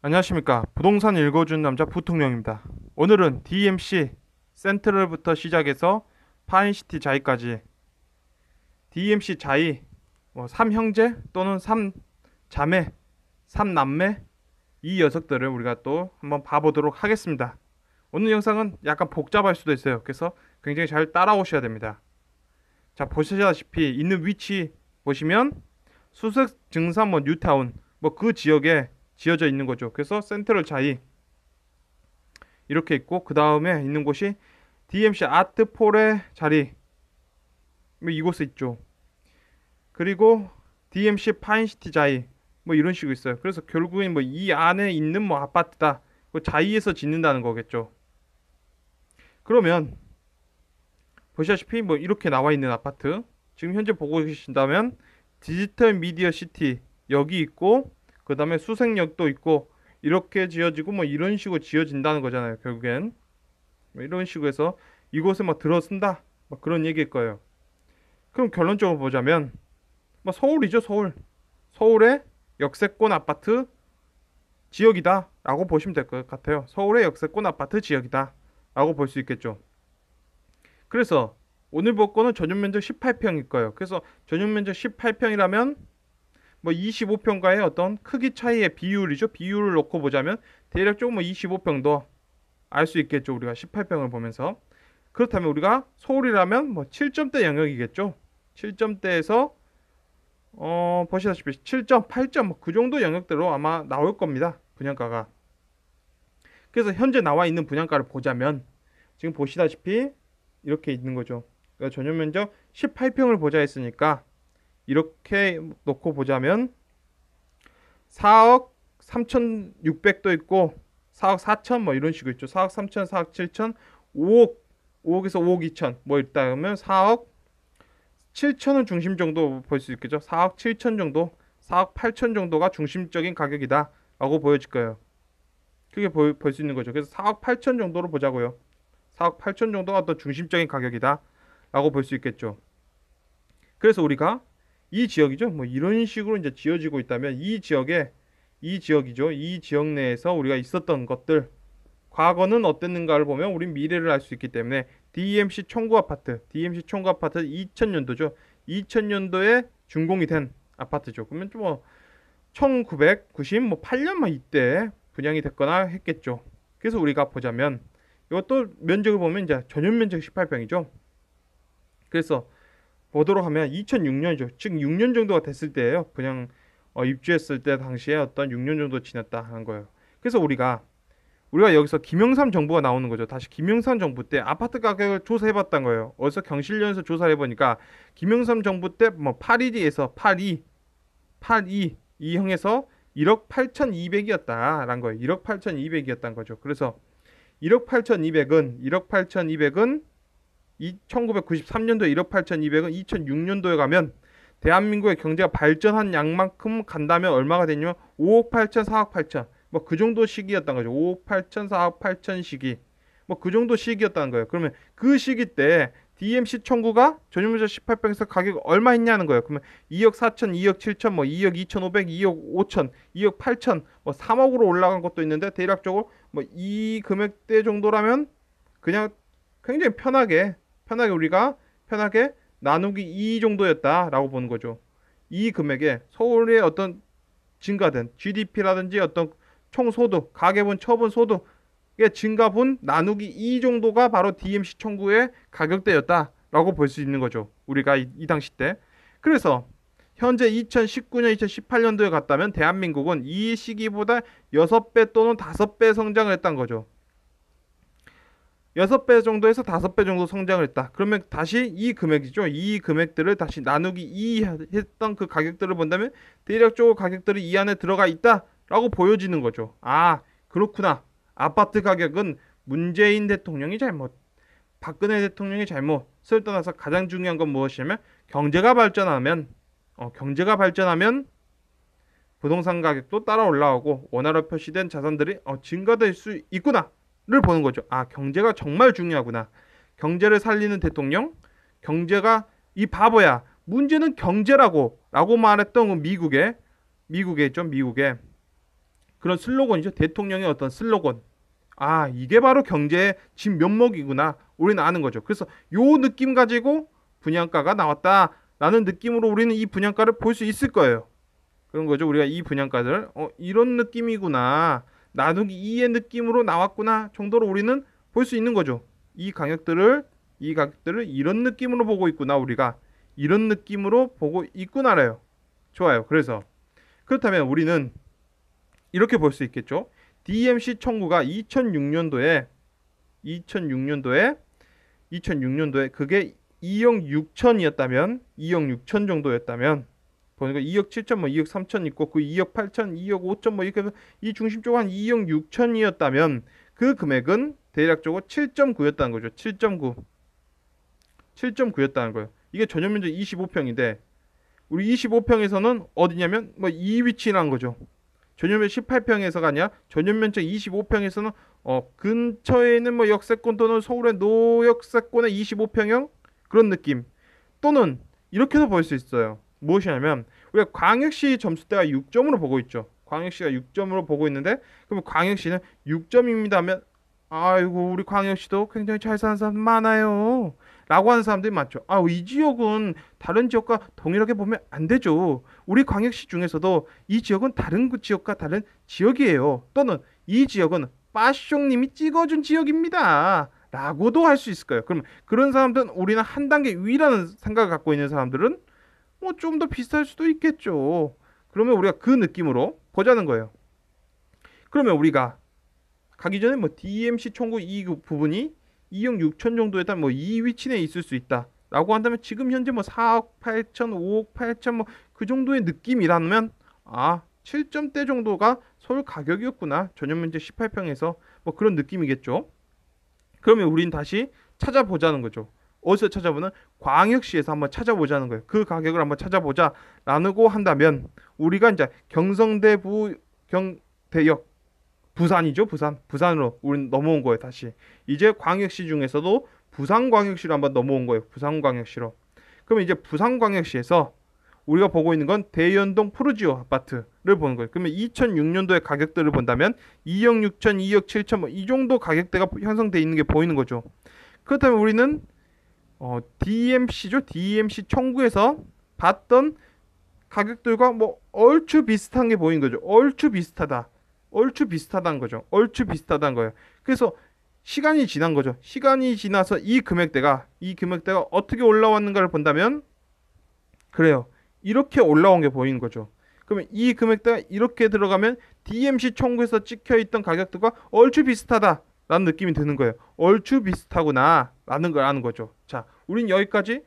안녕하십니까. 부동산 읽어주는 남자 부통령입니다. 오늘은 DMC 센트럴부터 시작해서 파인시티 자이까지 DMC 자이 3형제 또는 3자매, 3남매 이 녀석들을 우리가 또 한번 봐보도록 하겠습니다. 오늘 영상은 약간 복잡할 수도 있어요. 그래서 굉장히 잘 따라오셔야 됩니다. 자, 보시다시피 있는 위치 보시면 수색 증산 뉴타운 그 지역에 지어져 있는 거죠. 그래서 센트럴 자이 이렇게 있고 그 다음에 있는 곳이 DMC 아트폴의 자리 이곳에 있죠. 그리고 DMC 파인시티 자이 이런 식으로 있어요. 그래서 결국엔 이 안에 있는 아파트다. 자이에서 짓는다는 거겠죠. 그러면 보시다시피 이렇게 나와 있는 아파트 지금 현재 보고 계신다면 디지털 미디어 시티 여기 있고 그 다음에 수색역도 있고 이렇게 지어지고 이런 식으로 지어진다는 거잖아요. 결국엔 이런 식으로 해서 이곳에 들어선다 그런 얘기일 거예요. 그럼 결론적으로 보자면 서울이죠. 서울의 역세권 아파트 지역이다 라고 보시면 될 것 같아요. 서울의 역세권 아파트 지역이다 라고 볼 수 있겠죠. 그래서 오늘 볼 거는 전용 면적 18평일 거예요. 그래서 전용 면적 18평이라면 25평과의 어떤 크기 차이의 비율이죠. 비율을 놓고 보자면 대략적으로 25평도 알 수 있겠죠. 우리가 18평을 보면서. 그렇다면 우리가 서울이라면 7점대 영역이겠죠. 7점대에서 보시다시피 7점, 8점 그 정도 영역대로 아마 나올 겁니다. 분양가가. 그래서 현재 나와 있는 분양가를 보자면 지금 보시다시피 이렇게 있는 거죠. 그러니까 전용 면적 18평을 보자 했으니까 이렇게 놓고 보자면 4억 3,600도 있고 4억 4천 이런 식으로 있죠. 4억 3천, 4억 7천, 5억에서 5억 2천 있다 그러면 4억 7천은 중심 정도 볼 수 있겠죠. 4억 7천 정도, 4억 8천 정도가 중심적인 가격이다 라고 보여질 거예요. 그게 볼 수 있는 거죠. 그래서 4억 8천 정도로 보자고요. 4억 8천 정도가 어떤 중심적인 가격이다 라고 볼 수 있겠죠. 그래서 우리가 이 지역이죠. 이런 식으로 이제 지어지고 있다면 이 지역이죠. 이 지역 내에서 우리가 있었던 것들 과거는 어땠는가를 보면 우린 미래를 알 수 있기 때문에 DMC 청구 아파트 2000년도죠. 2000년도에 준공이 된 아파트죠. 그러면 1998년 이때 분양이 됐거나 했겠죠. 그래서 우리가 보자면 이것도 면적을 보면 이제 전용 면적 18평이죠. 그래서 보도록 하면 2006년이죠. 즉 6년 정도가 됐을 때예요. 그냥 입주했을 때 당시에 어떤 6년 정도 지났다 하는 거예요. 그래서 우리가 여기서 김영삼 정부가 나오는 거죠. 다시 김영삼 정부 때 아파트 가격을 조사해봤던 거예요. 어디서 경실련에서 조사를 해보니까 김영삼 정부 때 82에서 82 이 형에서 1억 8,200이었다라는 거예요. 1억 8,200이었다는 거죠. 그래서 1억 8,200은 1993년도에 1억 8,200은 2006년도에 가면 대한민국의 경제가 발전한 양만큼 간다면 얼마가 되냐면 5억 8천, 4억 8천 그 정도 시기였던 거죠. 5억 8천, 4억 8천 시기 그 정도 시기였다는 거예요. 그러면 그 시기 때 DMC 청구가 전용면적 18평에서 가격 얼마 했냐는 거예요. 그러면 2억 4천, 2억 7천, 2억 2,500, 2억 5천, 2억 8천, 3억으로 올라간 것도 있는데 대략적으로 이 금액대 정도라면 그냥 굉장히 편하게 우리가 편하게 나누기 2 정도였다라고 보는 거죠. 이 금액에 서울의 어떤 증가된 GDP라든지 어떤 총소득, 가계분, 처분 소득의 증가분 나누기 2 정도가 바로 DMC 청구의 가격대였다라고 볼 수 있는 거죠. 우리가 이 당시 때. 그래서 현재 2019년, 2018년도에 갔다면 대한민국은 이 시기보다 6배 또는 5배 성장을 했다는 거죠. 6배 정도에서 5배 정도 성장을 했다. 그러면 다시 이 금액이죠. 이 금액들을 다시 나누기 2 했던 그 가격들을 본다면 대략적으로 가격들이 이 안에 들어가 있다라고 보여지는 거죠. 아, 그렇구나. 아파트 가격은 문재인 대통령이 잘못, 박근혜 대통령이 잘못을 떠나서 가장 중요한 건 무엇이냐면 경제가 발전하면 부동산 가격도 따라 올라오고 원화로 표시된 자산들이 증가될 수 있구나. 를 보는 거죠. 아, 경제가 정말 중요하구나. 경제를 살리는 대통령, 경제가 이 바보야. 문제는 경제라고 라고 말했던 미국의 그런 슬로건이죠. 대통령의 어떤 슬로건. 아, 이게 바로 경제의 진 면목이구나. 우리는 아는 거죠. 그래서 요 느낌 가지고 분양가가 나왔다라는 느낌으로 우리는 이 분양가를 볼 수 있을 거예요. 그런 거죠. 우리가 이 분양가를 이런 느낌이구나. 나누기 2의 느낌으로 나왔구나 정도로 우리는 볼 수 있는 거죠. 이 가격들을 이런 느낌으로 보고 있구나. 우리가 이런 느낌으로 보고 있구나래요. 좋아요. 그래서 그렇다면 우리는 이렇게 볼 수 있겠죠. DMC 청구가 2006년도에 그게 2억 6천이었다면 2억 6천 정도였다면 보니까 2억 7천 뭐 2억 3천 있고 그 2억 8천 2억 5천 뭐 이렇게 해서 이 중심 쪽은 한 2억 6천이었다면 그 금액은 대략적으로 7.9였다는 거죠. 7.9였다는 거예요. 이게 전용 면적 25평인데 우리 25평에서는 어디냐면 뭐 이 위치라는 거죠. 전용면 18평에서가 아니라 전용면적 25평에서는 근처에 있는 뭐 역세권 또는 서울의 노역세권의 25평형 그런 느낌 또는 이렇게도 볼 수 있어요. 무엇이냐면 우리가 광역시 점수대가 6점으로 보고 있죠. 광역시가 6점으로 보고 있는데 그러면 광역시는 6점입니다 하면 아이고 우리 광역시도 굉장히 잘 사는 사람 많아요 라고 하는 사람들이 많죠. 이 지역은 다른 지역과 동일하게 보면 안 되죠. 우리 광역시 중에서도 이 지역은 다른 그 지역과 다른 지역이에요. 또는 이 지역은 빠숑님이 찍어준 지역입니다. 라고도 할 수 있을 거예요. 그러면 그런 사람들은 우리는 한 단계 위라는 생각을 갖고 있는 사람들은 뭐 좀 더 비쌀 수도 있겠죠. 그러면 우리가 그 느낌으로 보자는 거예요. 그러면 우리가 가기 전에 뭐 DMC 청구 이 부분이 2억 6천 정도에다 뭐 이 위치 내에 있을 수 있다. 라고 한다면 지금 현재 뭐 4억 8천, 5억 8천 뭐 그 정도의 느낌이라면 7점대 정도가 서울 가격이었구나. 전용 면적 18평에서 뭐 그런 느낌이겠죠. 그러면 우린 다시 찾아보자는 거죠. 어디서 찾아보는? 광역시에서 한번 찾아보자는 거예요. 그 가격을 한번 찾아보자. 라고 한다면 우리가 이제 경성대부 경대역 부산이죠. 부산으로 우린 넘어온 거예요. 다시 이제 광역시 중에서도 부산광역시로 한번 넘어온 거예요. 부산광역시로. 그러면 이제 부산광역시에서 우리가 보고 있는 건 대연동 푸르지오 아파트를 보는 거예요. 그러면 2006년도의 가격들을 본다면 2억 6천, 2억 7천 뭐 이 정도 가격대가 형성돼 있는 게 보이는 거죠. 그렇다면 우리는 DMC죠. DMC 청구에서 봤던 가격들과 뭐 얼추 비슷한 게 보이는 거죠. 얼추 비슷하다는 거죠. 얼추 비슷하다는 거예요. 그래서 시간이 지난 거죠. 시간이 지나서 이 금액대가 어떻게 올라왔는가를 본다면 그래요. 이렇게 올라온 게 보이는 거죠. 그러면 이 금액대가 이렇게 들어가면 DMC 청구에서 찍혀 있던 가격들과 얼추 비슷하다라는 느낌이 드는 거예요. 얼추 비슷하구나라는 걸 아는 거죠. 자, 우린 여기까지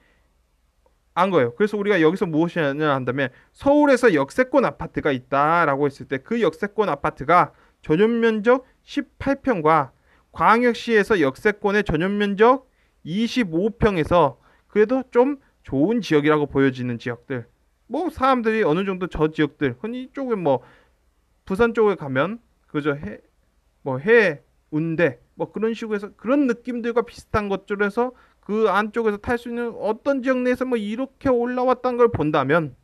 안 거예요. 그래서 우리가 여기서 무엇이냐 한다면 서울에서 역세권 아파트가 있다라고 했을 때 그 역세권 아파트가 전용 면적 18평과 광역시에서 역세권의 전용 면적 25평에서 그래도 좀 좋은 지역이라고 보여지는 지역들. 뭐 사람들이 어느 정도 저 지역들 흔히 이쪽에 뭐 부산 쪽에 가면 그저 해운대 뭐 그런 식으로 해서 그런 느낌들과 비슷한 것들에서 그 안쪽에서 탈 수 있는 어떤 지역 내에서 뭐 이렇게 올라왔다는 걸 본다면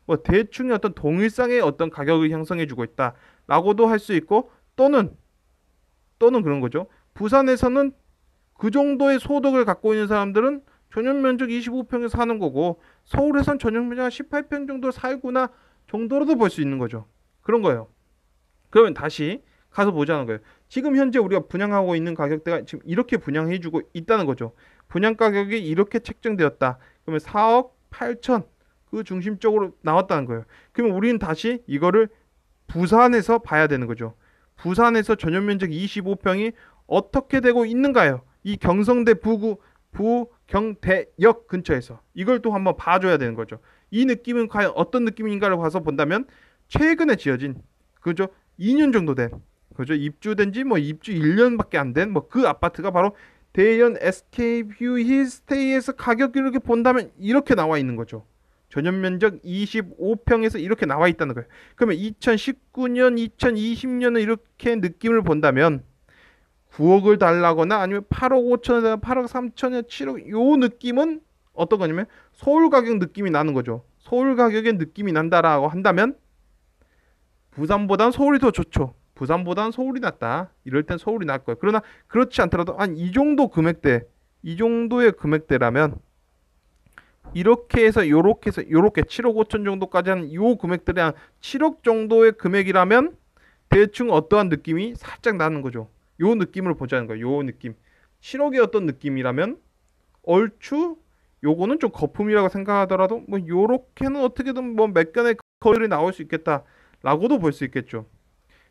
뭐 대충의 어떤 동일상의 어떤 가격을 형성해주고 있다라고도 할 수 있고 또는 그런 거죠. 부산에서는 그 정도의 소득을 갖고 있는 사람들은 전용 면적 25평에 사는 거고 서울에선 전용 면적 18평 정도 살구나 정도로도 볼 수 있는 거죠. 그런 거예요. 그러면 다시 가서 보자는 거예요. 지금 현재 우리가 분양하고 있는 가격대가 지금 이렇게 분양해주고 있다는 거죠. 분양 가격이 이렇게 책정되었다. 그러면 4억 8천 그 중심적으로 나왔다는 거예요. 그러면 우리는 다시 이거를 부산에서 봐야 되는 거죠. 부산에서 전용 면적 25평이 어떻게 되고 있는가요? 이 경성대 부경대역 근처에서 이걸 또 한번 봐줘야 되는 거죠. 이 느낌은 과연 어떤 느낌인가를 봐서 본다면 최근에 지어진 그죠 2년 정도 된 그죠 입주된 지 뭐 입주 1년밖에 안 된 뭐 그 아파트가 바로 대연 SK뷰 힐스테이에서 가격을 이렇게 본다면 이렇게 나와 있는 거죠. 전용 면적 25평에서 이렇게 나와 있다는 거예요. 그러면 2019년, 2020년은 이렇게 느낌을 본다면 9억을 달라거나 아니면 8억 5천에 8억 3천에 7억 요 느낌은 어떤 거냐면 서울 가격 느낌이 나는 거죠. 서울 가격의 느낌이 난다라고 한다면 부산보단 서울이 더 좋죠. 부산보단 서울이 낫다. 이럴 땐 서울이 나을 거예요. 그러나 그렇지 않더라도 한 이 정도 금액대, 이 정도의 금액대라면 이렇게 해서 요렇게 해서 요렇게 7억 5천 정도까지 하는 요 금액들이 한 7억 정도의 금액이라면 대충 어떠한 느낌이 살짝 나는 거죠. 요 느낌을 보자는 거예요. 요 느낌. 7억의 어떤 느낌이라면 얼추 요거는 좀 거품이라고 생각하더라도 뭐 요렇게는 어떻게든 뭐 몇 견의 거리를 나올 수 있겠다라고도 볼 수 있겠죠.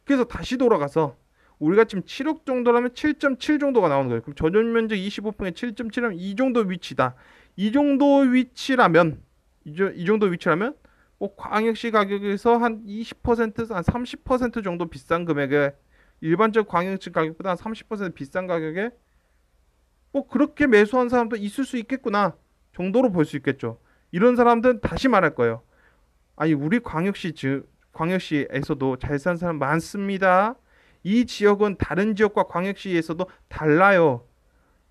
그래서 다시 돌아가서 우리가 지금 7억 정도라면 7.7 정도가 나오는 거예요. 그럼 전용 면적 25평에 7.7하면 이 정도 위치다. 이 정도 위치라면 이 정도 위치라면 뭐 광역시 가격에서 한 20%, 한 30% 정도 비싼 금액에 일반적 광역시 가격보다 한 30% 비싼 가격에 뭐 그렇게 매수한 사람도 있을 수 있겠구나 정도로 볼 수 있겠죠. 이런 사람들은 다시 말할 거예요. 아니 우리 광역시에서도 잘 사는 사람 많습니다. 이 지역은 다른 지역과 광역시에서도 달라요.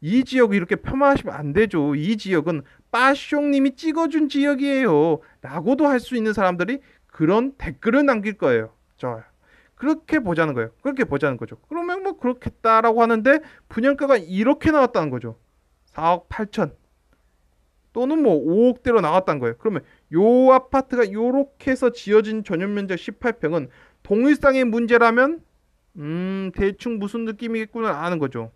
이 지역을 이렇게 폄하하시면 안 되죠. 이 지역은 빠숑님이 찍어준 지역이에요. 라고도 할 수 있는 사람들이 그런 댓글을 남길 거예요. 좋아요. 그렇게 보자는 거예요. 그렇게 보자는 거죠. 그러면 뭐 그렇겠다라고 하는데 분양가가 이렇게 나왔다는 거죠. 4억 8천 또는 뭐 5억대로 나왔다는 거예요. 그러면 요 아파트가 요렇게 해서 지어진 전용 면적 18평은 동일상의 문제라면 대충 무슨 느낌이겠구나 아는 거죠.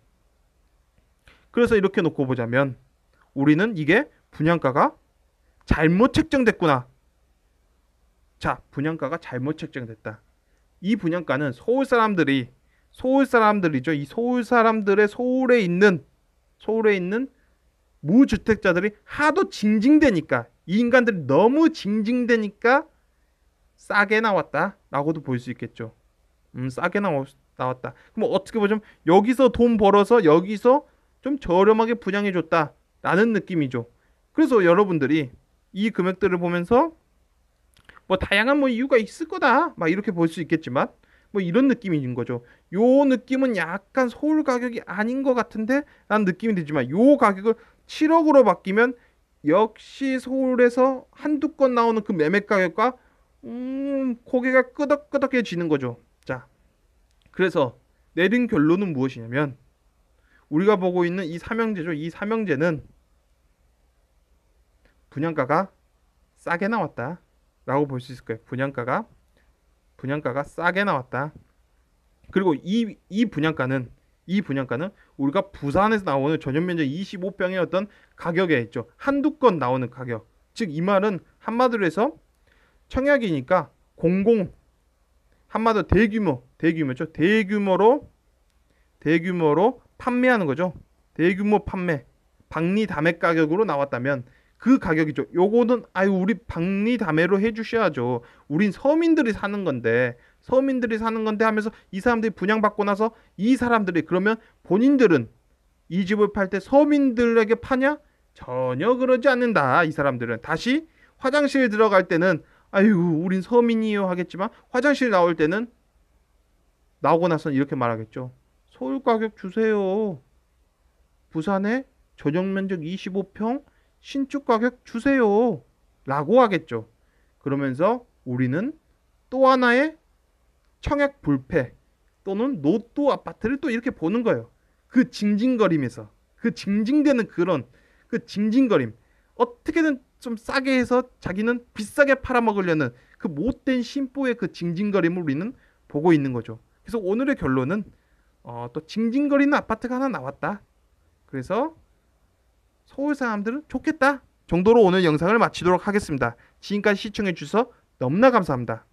그래서 이렇게 놓고 보자면 우리는 이게 분양가가 잘못 책정됐구나. 자, 분양가가 잘못 책정됐다. 이 분양가는 서울 사람들이죠. 이 서울 사람들의 서울에 있는 무주택자들이 하도 징징대니까 이 인간들이 너무 징징대니까 싸게 나왔다라고도 볼 수 있겠죠. 싸게 나왔다. 그럼 어떻게 보자면 여기서 돈 벌어서 여기서 좀 저렴하게 분양해줬다라는 느낌이죠. 그래서 여러분들이 이 금액들을 보면서 뭐 다양한 뭐 이유가 있을 거다 막 이렇게 볼 수 있겠지만 뭐 이런 느낌인 거죠. 요 느낌은 약간 서울 가격이 아닌 것 같은데 라는 느낌이 들지만 요 가격을 7억으로 바뀌면 역시 서울에서 한두 건 나오는 그 매매 가격과 고개가 끄덕끄덕해지는 거죠. 자, 그래서 내린 결론은 무엇이냐면 우리가 보고 있는 이 삼형제죠. 이 삼형제는 분양가가 싸게 나왔다 라고 볼 수 있을 거예요. 분양가가 싸게 나왔다. 그리고 이 분양가는 우리가 부산에서 나오는 전용 면적 25평의 어떤 가격에 있죠. 한두 건 나오는 가격. 즉 이 말은 한마디로 해서 청약이니까 한마디로 대규모죠. 대규모로 판매하는 거죠. 대규모 판매. 박리담회 가격으로 나왔다면 그 가격이죠. 요거는 우리 박리담회로 해주셔야죠. 우린 서민들이 사는 건데 하면서 이 사람들이 분양받고 나서 이 사람들이 그러면 본인들은 이 집을 팔 때 서민들에게 파냐? 전혀 그러지 않는다. 이 사람들은 다시 화장실 들어갈 때는 우린 서민이요 하겠지만 화장실 나올 때는 나오고 나서는 이렇게 말하겠죠. 서울 가격 주세요. 부산에 전용 면적 25평 신축 가격 주세요. 라고 하겠죠. 그러면서 우리는 또 하나의 청약 불패 또는 노또 아파트를 또 이렇게 보는 거예요. 그 징징거림에서 그 징징대는 그런 그 징징거림 어떻게든 좀 싸게 해서 자기는 비싸게 팔아먹으려는 그 못된 심보의 그 징징거림을 우리는 보고 있는 거죠. 그래서 오늘의 결론은 또 징징거리는 아파트가 하나 나왔다. 그래서 서울 사람들은 좋겠다 정도로 오늘 영상을 마치도록 하겠습니다. 지금까지 시청해 주셔서 너무나 감사합니다.